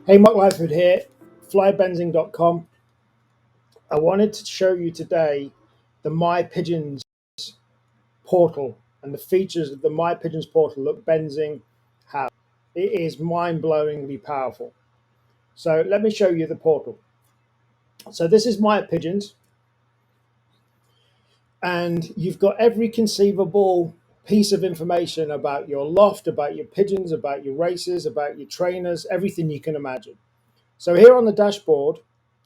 Hey, Mark Lightfoot here, flybenzing.com. I wanted to show you today the My Pigeons portal and the features of the My Pigeons portal that Benzing has. It is mind-blowingly powerful. So let me show you the portal. So this is My Pigeons, and you've got every conceivable piece of information about your loft, about your pigeons, about your races, about your trainers, everything you can imagine. So here on the dashboard,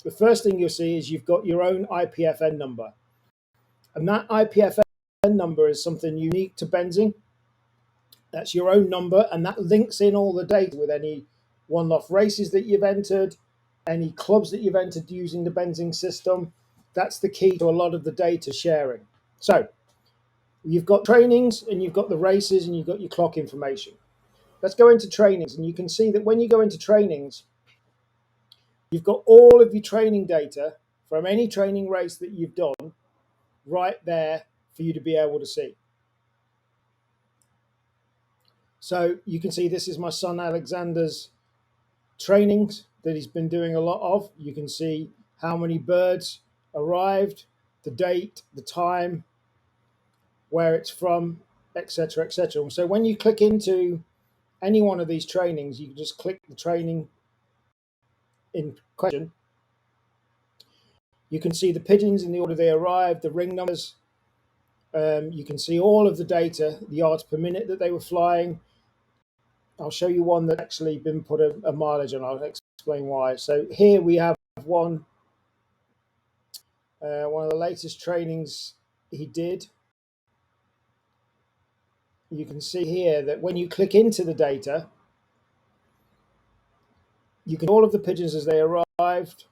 the first thing you'll see is you've got your own IPFN number. And that IPFN number is something unique to Benzing. That's your own number, and that links in all the data with any one-off races that you've entered, any clubs that you've entered using the Benzing system. That's the key to a lot of the data sharing. So you've got trainings, and you've got the races, and you've got your clock information. Let's go into trainings, and you can see that when you go into trainings, you've got all of your training data from any training race that you've done right there for you to be able to see. So you can see this is my son Alexander's trainings that he's been doing a lot of. You can see how many birds arrived, the date, the time, where it's from, etc., etc. So when you click into any one of these trainings, you can just click the training in question. You can see the pigeons in the order they arrived, the ring numbers. You can see all of the data, the yards per minute that they were flying. I'll show you one that actually been put a mileage on. I'll explain why. So here we have one of the latest trainings he did. You can see here that when you click into the data, you can see all of the pigeons as they arrived.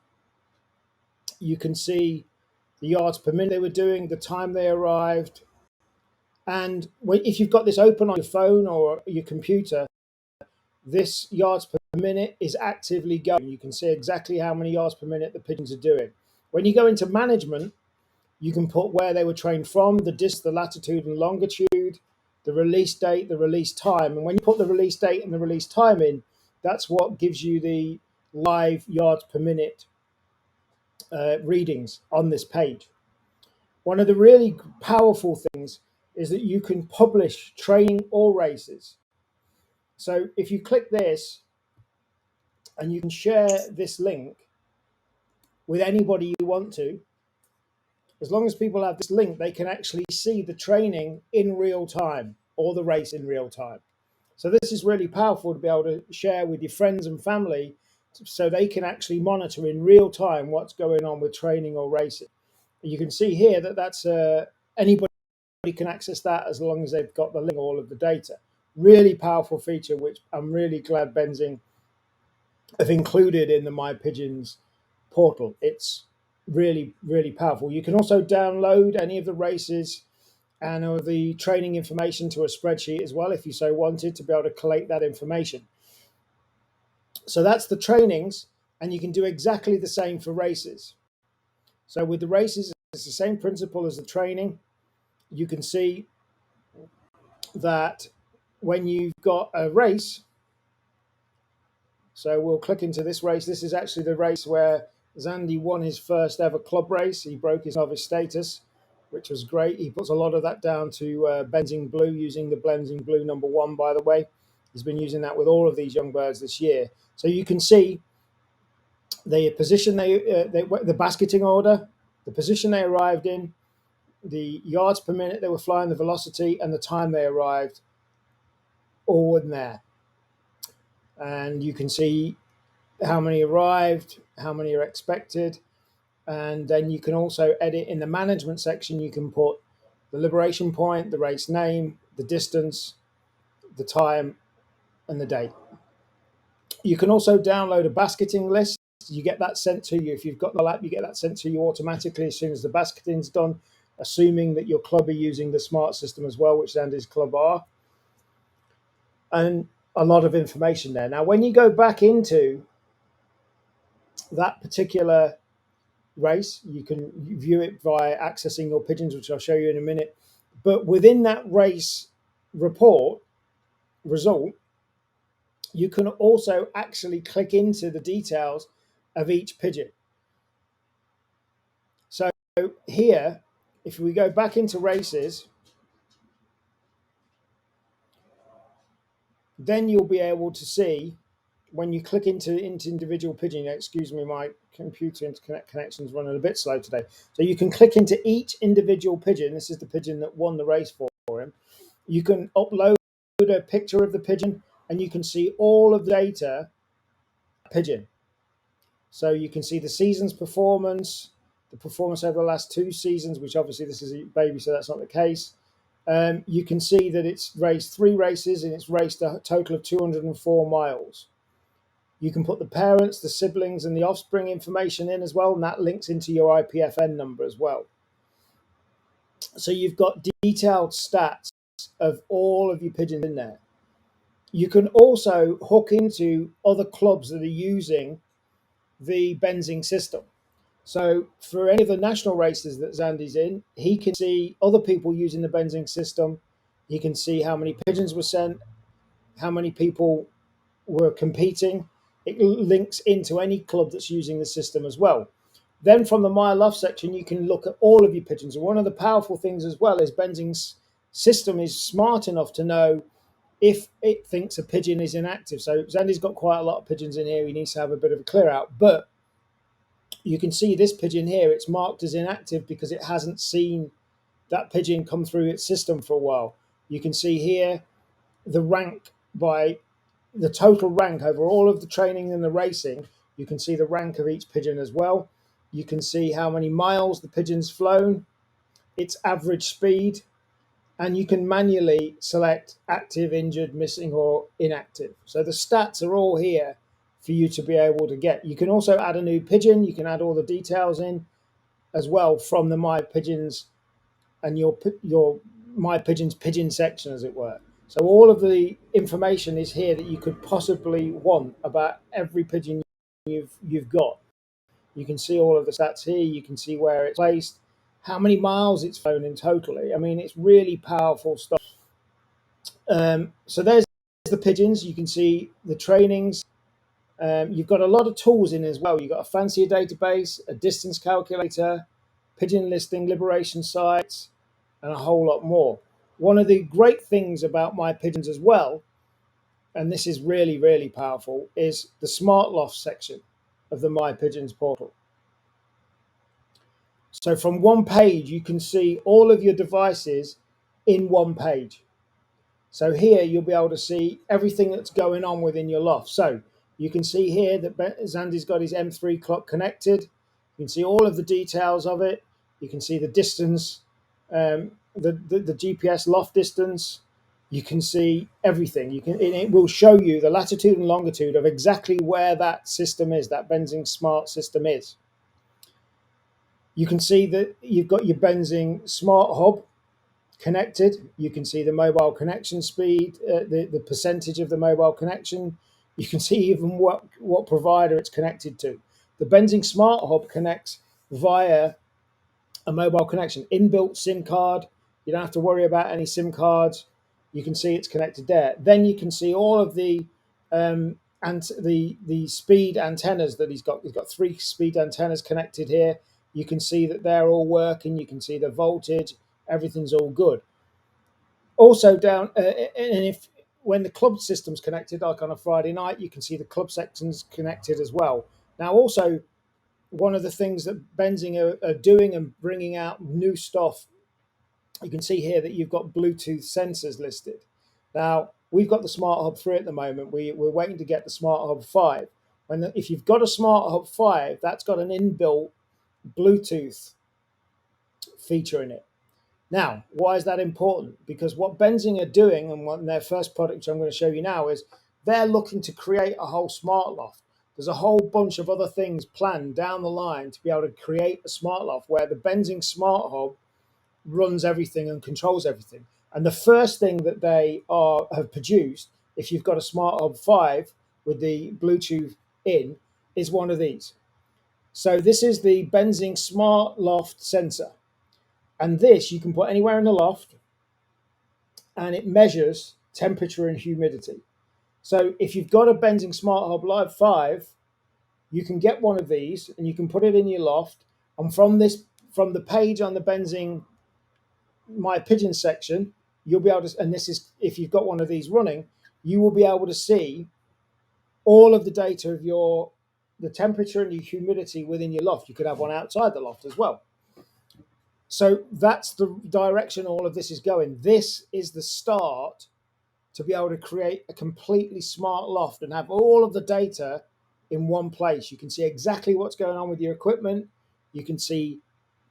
You can see the yards per minute they were doing, the time they arrived. And if you've got this open on your phone or your computer, this yards per minute is actively going. You can see exactly how many yards per minute the pigeons are doing. When you go into management, you can put where they were trained from, the distance, the latitude and longitude, the release date, the release time. And when you put the release date and the release time in, that's what gives you the live yards per minute readings on this page. One of the really powerful things is that you can publish training or races. So if you click this and you can share this link with anybody you want to, as long as people have this link, they can actually see the training in real time or the race in real time. So this is really powerful to be able to share with your friends and family so they can actually monitor in real time what's going on with training or racing. You can see here that that's anybody can access that as long as they've got the link, all of the data. Really powerful feature, which I'm really glad Benzing have included in the My Pigeons portal. It's really, really powerful. You can also download any of the races and all the training information to a spreadsheet as well, if you so wanted, to be able to collate that information. So that's the trainings, and you can do exactly the same for races. So with the races, it's the same principle as the training. You can see that when you've got a race, so we'll click into this race. This is actually the race where Zandy won his first ever club race. He broke his novice status, which was great. He puts a lot of that down to Benzing Blue, using the Benzing Blue #1, by the way. He's been using that with all of these young birds this year. So you can see the position the basketing order, the position they arrived in, the yards per minute they were flying, the velocity, and the time they arrived, all in there. And you can see how many arrived, how many are expected. And then you can also edit in the management section. You can put the liberation point, the race name, the distance, the time, and the date. You can also download a basketing list. You get that sent to you. If you've got the app, you get that sent to you automatically as soon as the basketing's done, assuming that your club are using the smart system as well, which Andy's club are. And a lot of information there. Now, when you go back into that particular race, you can view it via accessing your pigeons, which I'll show you in a minute. But within that race report result, you can also actually click into the details of each pigeon. So here, if we go back into races, then you'll be able to see when you click into individual pigeon. Excuse me, my computer internet connection's running a bit slow today. So you can click into each individual pigeon. This is the pigeon that won the race for him. You can upload a picture of the pigeon, and you can see all of the data pigeon. So you can see the season's performance, the performance over the last 2 seasons, which obviously this is a baby, so that's not the case. You can see that it's raced 3 races and it's raced a total of 204 miles. You can put the parents, the siblings, and the offspring information in as well, and that links into your IPFN number as well. So you've got detailed stats of all of your pigeons in there. You can also hook into other clubs that are using the Benzing system. So for any of the national races that Zandy's in, he can see other people using the Benzing system. He can see how many pigeons were sent, how many people were competing. It links into any club that's using the system as well. Then from the My Loft section, you can look at all of your pigeons. And one of the powerful things as well is Benzing's system is smart enough to know if it thinks a pigeon is inactive. So Zandy's got quite a lot of pigeons in here. He needs to have a bit of a clear out. But you can see this pigeon here, it's marked as inactive because it hasn't seen that pigeon come through its system for a while. You can see here the rank by the total rank over all of the training and the racing. You can see the rank of each pigeon as well. You can see how many miles the pigeon's flown, its average speed, and you can manually select active, injured, missing, or inactive. So the stats are all here for you to be able to get. You can also add a new pigeon. You can add all the details in as well from the My Pigeons and your My Pigeons pigeon section, as it were. So all of the information is here that you could possibly want about every pigeon you've got. You can see all of the stats here. You can see where it's placed, how many miles it's flown in totally. I mean, it's really powerful stuff. So there's the pigeons. You can see the trainings. You've got a lot of tools in as well. You've got a fancier database, a distance calculator, pigeon listing, liberation sites, and a whole lot more. One of the great things about My Pigeons as well, and this is really, really powerful, is the Smart Loft section of the My Pigeons portal. So from one page, you can see all of your devices in one page. So here you'll be able to see everything that's going on within your loft. So you can see here that Zandy's got his M3 clock connected. You can see all of the details of it. You can see the distance, the GPS loft distance. You can see everything. It will show you the latitude and longitude of exactly where that system is, that Benzing Smart system is. You can see that you've got your Benzing Smart Hub connected. You can see the mobile connection speed, the percentage of the mobile connection. You can see even what provider it's connected to. The Benzing Smart Hub connects via a mobile connection, inbuilt SIM card. You don't have to worry about any SIM cards. You can see it's connected there. Then you can see all of the and the speed antennas that he's got. He's got 3 speed antennas connected here. You can see that they're all working. You can see the voltage. Everything's all good. Also down, and if when the club system's connected, like on a Friday night, you can see the club sections connected as well. Now, also, one of the things that Benzing are doing and bringing out new stuff, you can see here that you've got Bluetooth sensors listed. Now, we've got the Smart Hub 3 at the moment. We're waiting to get the Smart Hub 5. If you've got a Smart Hub 5, that's got an inbuilt Bluetooth feature in it. Now, why is that important? Because what Benzing are doing, and what their first product, which I'm going to show you now, is they're looking to create a whole smart loft. There's a whole bunch of other things planned down the line to be able to create a smart loft where the Benzing Smart Hub runs everything and controls everything. And the first thing that they have produced, if you've got a Smart Hub 5 with the Bluetooth in, is one of these. So this is the Benzing Smart Loft sensor. And this you can put anywhere in the loft, and it measures temperature and humidity. So if you've got a Benzing Smart Hub Live 5, you can get one of these and you can put it in your loft. And from the page on the Benzing My Pigeon section, you'll be able to, and this is if you've got one of these running, you will be able to see all of the data of the temperature and the humidity within your loft. You could have one outside the loft as well. So that's the direction all of this is going. This is the start to be able to create a completely smart loft and have all of the data in one place. You can see exactly what's going on with your equipment. You can see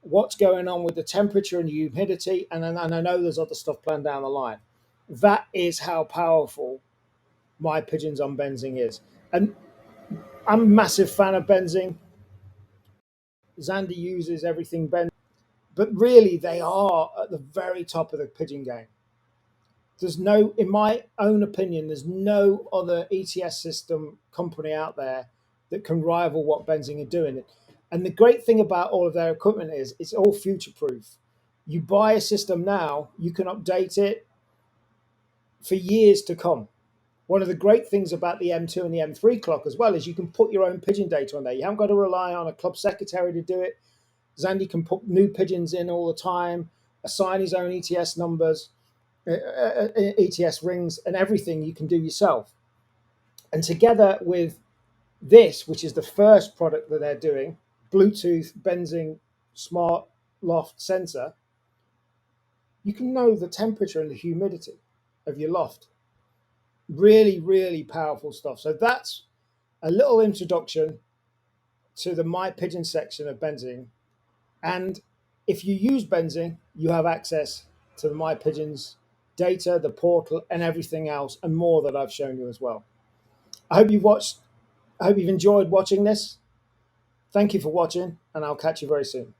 what's going on with the temperature and the humidity. And I know there's other stuff planned down the line. That is how powerful My Pigeons on Benzing is. And I'm a massive fan of Benzing. Zandy uses everything Benzing, but really they are at the very top of the pigeon game. There's no, in my own opinion, there's no other ETS system company out there that can rival what Benzing are doing. And the great thing about all of their equipment is it's all future proof. You buy a system now, you can update it for years to come. One of the great things about the M2 and the M3 clock as well is you can put your own pigeon data on there. You haven't got to rely on a club secretary to do it. Zandy can put new pigeons in all the time, assign his own ETS numbers. ETS rings and everything you can do yourself. And together with this, which is the first product that they're doing, Bluetooth Benzing Smart Loft Sensor, you can know the temperature and the humidity of your loft. Really, really powerful stuff. So that's a little introduction to the My Pigeon section of Benzing. And if you use Benzing, you have access to the My Pigeons data, the portal, and everything else, and more that I've shown you as well. I hope you've watched. I hope you've enjoyed watching this. Thank you for watching, and I'll catch you very soon.